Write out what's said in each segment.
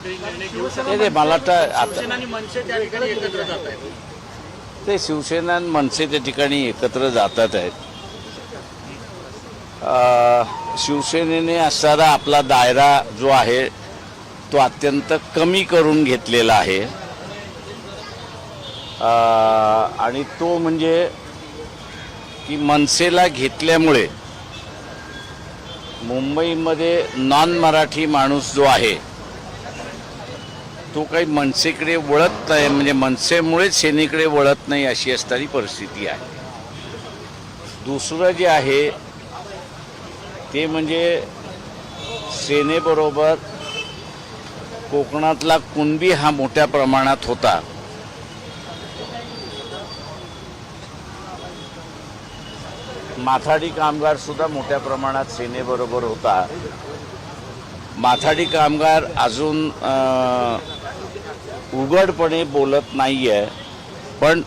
ते मला आता शिवसेना आणि मनसे त्या ठिकाणी एकत्र जात आहेत. ते शिवसेना आणि मनसे त्या ठिकाणी एकत्र जातात आहेत. शिवसेनेने असणारा आपला दायरा जो आहे तो अत्यंत कमी करून घेतलेला आहे आणि तो म्हणजे की मनसेला घेतल्यामुळे मुंबईमध्ये नॉन मराठी माणूस जो आहे तो काही मनसेकडे वळत नाही, म्हणजे मनसेमुळेच सेनेकडे वळत नाही अशी असणारी परिस्थिती आहे. दुसरं जे आहे ते म्हणजे सेनेबरोबर कोकणातला कुणबी हा मोठ्या प्रमाणात होता. माथाडी कामगार सुद्धा मोठ्या प्रमाणात सेनेबरोबर होता. माथाडी कामगार अजून उघडपणे बोलत नाही आहे, पण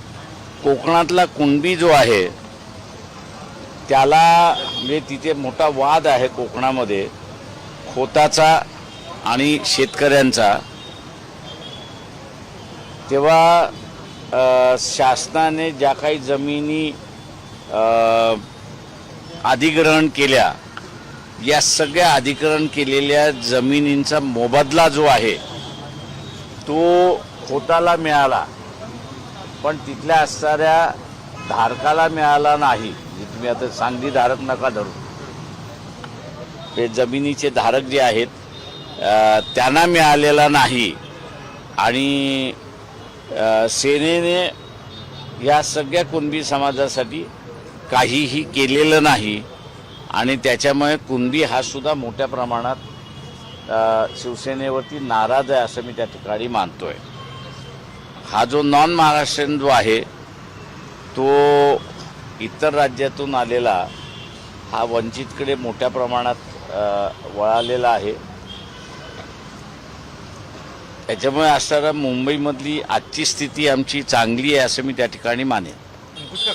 कोकणातला कुणबी जो आहे त्याला म्हणजे तिथे मोठा वाद आहे कोकणामध्ये खोताचा आणि शेतकऱ्यांचा. तेव्हा शासनाने ज्या काही जमिनी अधिग्रहण केल्या, या सगळ्या अधिग्रहण केलेल्या जमिनींचा मोबदला जो आहे तो खोताला मिळाला, पण तिथल्या असणाऱ्या धारकाला मिळाला नाही. म्हणजे तुम्ही आता सांगली धारक नका धरू, हे जमिनीचे धारक जे आहेत त्यांना मिळालेला नाही. आणि सेनेने या सगळ्या कुणबी समाजासाठी काहीही केलेलं नाही आणि त्याच्यामुळे कुणबी हा सुद्धा मोठ्या प्रमाणात शिवसेनेवरती नाराज आहे असं मी त्या ठिकाणी मानतोय. हा जो नॉन महाराष्ट्रीयन जो आहे तो इतर राज्यातून आलेला हा वंचितकडे मोठ्या प्रमाणात वळालेला आहे. त्याच्यामुळे असणारा मुंबईमधली आजची स्थिती आमची चांगली आहे असं मी त्या ठिकाणी मानेन.